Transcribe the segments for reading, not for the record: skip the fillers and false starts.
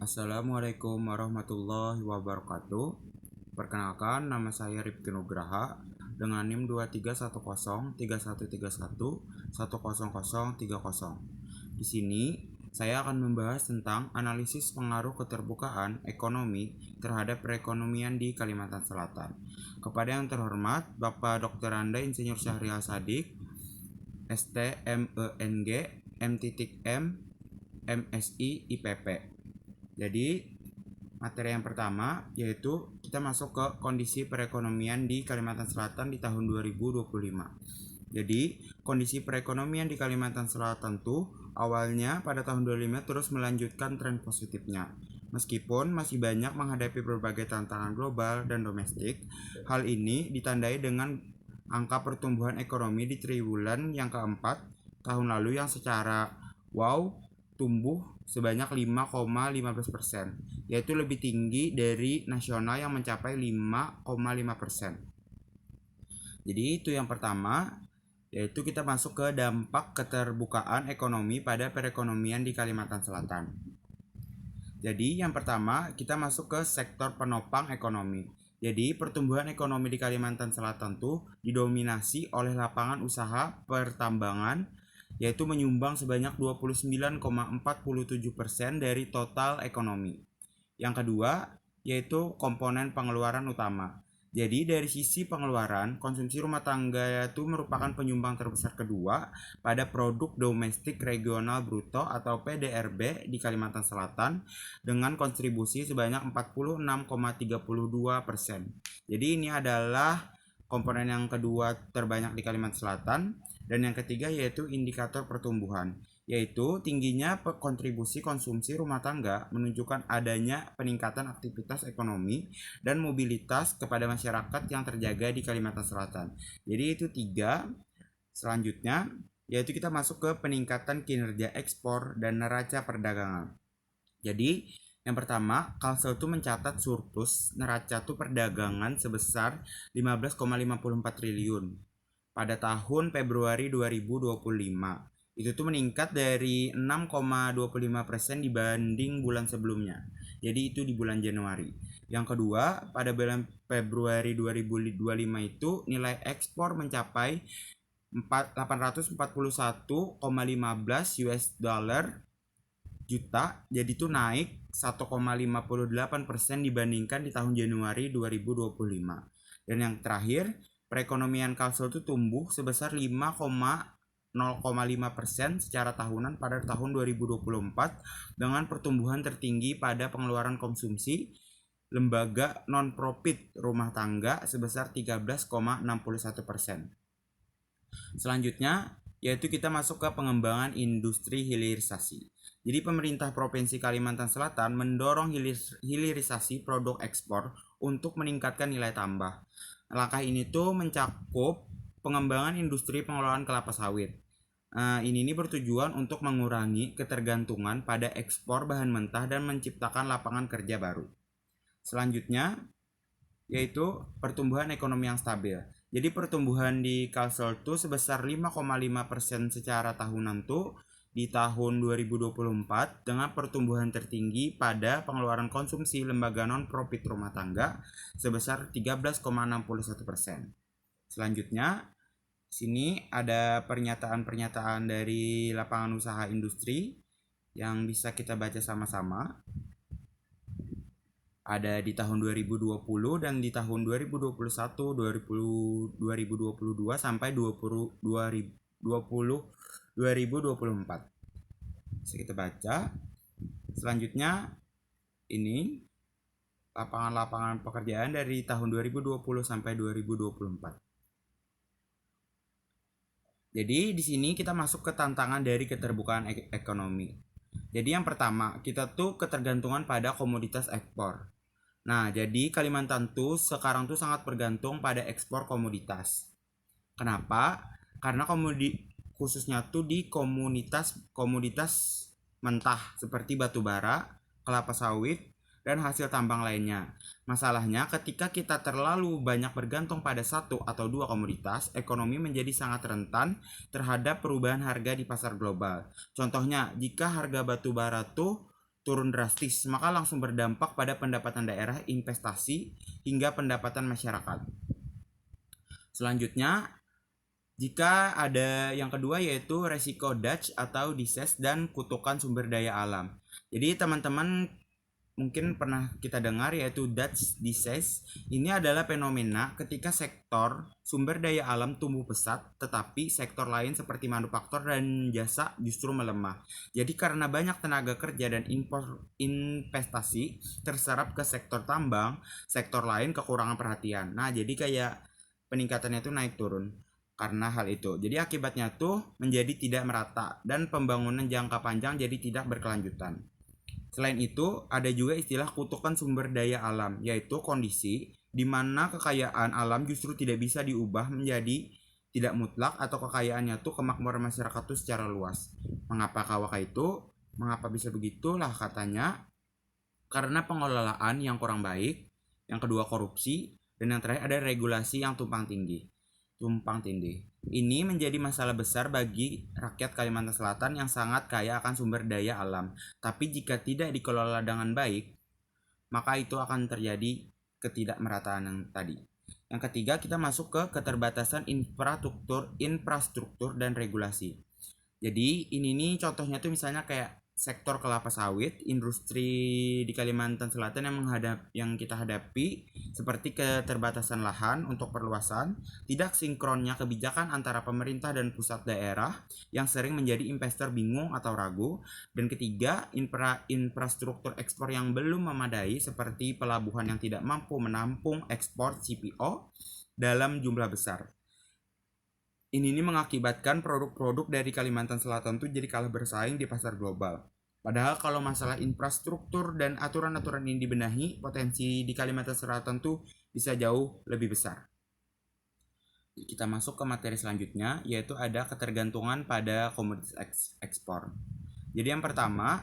Assalamualaikum warahmatullahi wabarakatuh. Perkenalkan, nama saya Rifki Nugraha dengan NIM 23103131100030. Di sini saya akan membahas tentang analisis pengaruh keterbukaan ekonomi terhadap perekonomian di Kalimantan Selatan. Kepada yang terhormat Bapak Dr. Anda Insinyur Syahrial Sadik, STMENG, M.M, MSI, IPP. Jadi materi yang pertama yaitu kita masuk ke kondisi perekonomian di Kalimantan Selatan di tahun 2025. Jadi kondisi perekonomian di Kalimantan Selatan tuh awalnya pada tahun 2025 terus melanjutkan tren positifnya. Meskipun masih banyak menghadapi berbagai tantangan global dan domestik, hal ini ditandai dengan angka pertumbuhan ekonomi di triwulan yang keempat tahun lalu yang secara tumbuh sebanyak 5,15%, yaitu lebih tinggi dari nasional yang mencapai 5,5%. Jadi itu yang pertama, yaitu kita masuk ke dampak keterbukaan ekonomi pada perekonomian di Kalimantan Selatan. Jadi yang pertama kita masuk ke sektor penopang ekonomi. Jadi pertumbuhan ekonomi di Kalimantan Selatan tuh didominasi oleh lapangan usaha pertambangan, yaitu menyumbang sebanyak 29,47% dari total ekonomi. Yang kedua yaitu komponen pengeluaran utama. Jadi dari sisi pengeluaran, konsumsi rumah tangga itu merupakan penyumbang terbesar kedua pada produk domestik regional bruto atau PDRB di Kalimantan Selatan dengan kontribusi sebanyak 46,32%. Jadi ini adalah komponen yang kedua terbanyak di Kalimantan Selatan. Dan yang ketiga yaitu indikator pertumbuhan, yaitu tingginya kontribusi konsumsi rumah tangga menunjukkan adanya peningkatan aktivitas ekonomi dan mobilitas kepada masyarakat yang terjaga di Kalimantan Selatan. Jadi itu tiga. Selanjutnya yaitu kita masuk ke peningkatan kinerja ekspor dan neraca perdagangan. Jadi yang pertama, Kalsel itu mencatat surplus neraca perdagangan sebesar 15,54 triliun pada tahun Februari 2025. Itu meningkat dari 6,25% dibanding bulan sebelumnya. Jadi itu di bulan Januari. Yang kedua, pada bulan Februari 2025 itu nilai ekspor mencapai 841,15 US dollar juta. Jadi itu naik 1,58% dibandingkan di tahun Januari 2025. Dan yang terakhir, perekonomian Kalsel itu tumbuh sebesar 5,05% secara tahunan pada tahun 2024 dengan pertumbuhan tertinggi pada pengeluaran konsumsi lembaga non-profit rumah tangga sebesar 13,61%. Selanjutnya yaitu kita masuk ke pengembangan industri hilirisasi. Jadi pemerintah Provinsi Kalimantan Selatan mendorong hilirisasi produk ekspor untuk meningkatkan nilai tambah. Langkah ini mencakup pengembangan industri pengelolaan kelapa sawit. Ini bertujuan untuk mengurangi ketergantungan pada ekspor bahan mentah dan menciptakan lapangan kerja baru. Selanjutnya yaitu pertumbuhan ekonomi yang stabil. Jadi pertumbuhan di Kalsel sebesar 5,5% secara tahunan di tahun 2024 dengan pertumbuhan tertinggi pada pengeluaran konsumsi lembaga non-profit rumah tangga sebesar 13,61%. Selanjutnya, sini ada pernyataan-pernyataan dari lapangan usaha industri yang bisa kita baca sama-sama. Ada di tahun 2020 dan di tahun 2021, 2022 sampai 2024. Bisa kita baca. Selanjutnya ini lapangan-lapangan pekerjaan dari tahun 2020 sampai 2024. Jadi di sini kita masuk ke tantangan dari keterbukaan ekonomi. Jadi yang pertama, kita ketergantungan pada komoditas ekspor. Nah, jadi Kalimantan sekarang sangat bergantung pada ekspor komoditas. Kenapa? Karena khususnya di komoditas mentah seperti batu bara, kelapa sawit, dan hasil tambang lainnya. Masalahnya ketika kita terlalu banyak bergantung pada satu atau dua komoditas, ekonomi menjadi sangat rentan terhadap perubahan harga di pasar global. Contohnya, jika harga batu bara turun drastis, maka langsung berdampak pada pendapatan daerah, investasi, hingga pendapatan masyarakat. Selanjutnya, jika ada yang kedua yaitu resiko Dutch atau disease dan kutukan sumber daya alam. Jadi teman-teman mungkin pernah kita dengar yaitu Dutch disease. Ini adalah fenomena ketika sektor sumber daya alam tumbuh pesat, tetapi sektor lain seperti manufaktur dan jasa justru melemah. Jadi karena banyak tenaga kerja dan investasi terserap ke sektor tambang, sektor lain kekurangan perhatian. Nah, jadi kayak peningkatannya itu naik turun karena hal itu. Jadi akibatnya tuh menjadi tidak merata dan pembangunan jangka panjang jadi tidak berkelanjutan. Selain itu, ada juga istilah kutukan sumber daya alam, yaitu kondisi di mana kekayaan alam justru tidak bisa diubah menjadi tidak mutlak atau kekayaannya tuh kemakmuran masyarakat tuh secara luas. Mengapa kawaka itu? Mengapa bisa begitulah katanya? Karena pengelolaan yang kurang baik, yang kedua korupsi, dan yang terakhir ada regulasi yang tumpang tindih. Ini menjadi masalah besar bagi rakyat Kalimantan Selatan yang sangat kaya akan sumber daya alam. Tapi jika tidak dikelola dengan baik, maka itu akan terjadi ketidakmerataan yang tadi. Yang ketiga, kita masuk ke keterbatasan infrastruktur dan regulasi. Jadi ini nih contohnya tuh misalnya kayak sektor kelapa sawit, industri di Kalimantan Selatan yang kita hadapi seperti keterbatasan lahan untuk perluasan, tidak sinkronnya kebijakan antara pemerintah dan pusat daerah yang sering menjadi investor bingung atau ragu, dan ketiga, infrastruktur ekspor yang belum memadai seperti pelabuhan yang tidak mampu menampung ekspor CPO dalam jumlah besar. Ini mengakibatkan produk-produk dari Kalimantan Selatan tuh jadi kalah bersaing di pasar global. Padahal kalau masalah infrastruktur dan aturan-aturan ini dibenahi, potensi di Kalimantan Selatan tuh bisa jauh lebih besar. Kita masuk ke materi selanjutnya, yaitu ada ketergantungan pada komoditas ekspor. Jadi yang pertama,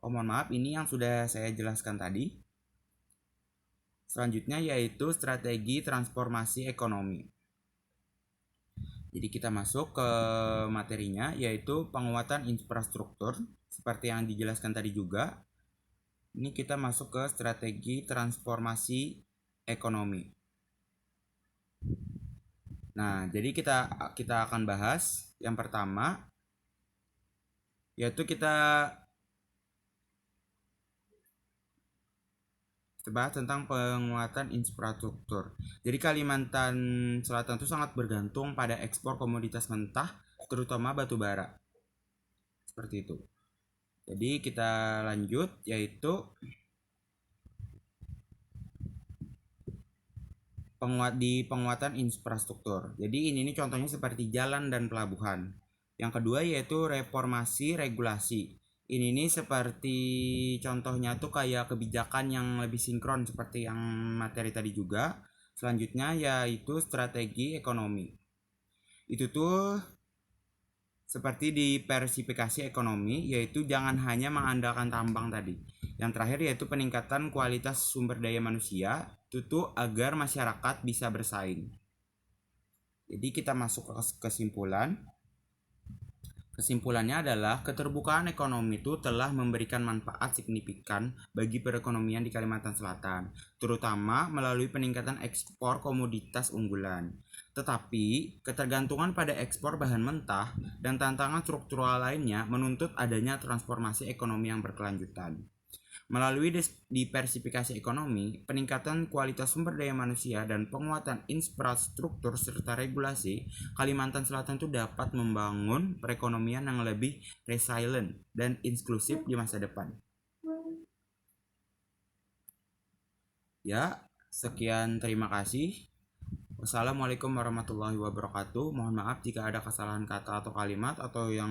mohon maaf, ini yang sudah saya jelaskan tadi. Selanjutnya yaitu strategi transformasi ekonomi. Jadi kita masuk ke materinya yaitu penguatan infrastruktur seperti yang dijelaskan tadi juga. Ini kita masuk ke strategi transformasi ekonomi. Nah, jadi kita akan bahas yang pertama yaitu kita bahas tentang penguatan infrastruktur. Jadi Kalimantan Selatan itu sangat bergantung pada ekspor komoditas mentah, terutama batu bara. Seperti itu. Jadi kita lanjut yaitu penguatan infrastruktur. Jadi ini contohnya seperti jalan dan pelabuhan. Yang kedua yaitu reformasi regulasi. Ini seperti contohnya tuh kayak kebijakan yang lebih sinkron seperti yang materi tadi juga. Selanjutnya yaitu strategi ekonomi. Itu tuh seperti diversifikasi ekonomi, yaitu jangan hanya mengandalkan tambang tadi. Yang terakhir yaitu peningkatan kualitas sumber daya manusia, itu agar masyarakat bisa bersaing. Jadi kita masuk ke kesimpulan. Kesimpulannya adalah keterbukaan ekonomi itu telah memberikan manfaat signifikan bagi perekonomian di Kalimantan Selatan, terutama melalui peningkatan ekspor komoditas unggulan. Tetapi, ketergantungan pada ekspor bahan mentah dan tantangan struktural lainnya menuntut adanya transformasi ekonomi yang berkelanjutan. Melalui diversifikasi ekonomi, peningkatan kualitas sumber daya manusia, dan penguatan infrastruktur serta regulasi, Kalimantan Selatan itu dapat membangun perekonomian yang lebih resilient dan inklusif di masa depan. Ya, sekian, terima kasih. Wassalamualaikum warahmatullahi wabarakatuh. Mohon maaf jika ada kesalahan kata atau kalimat atau yang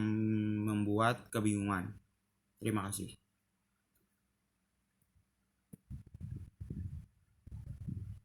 membuat kebingungan. Terima kasih.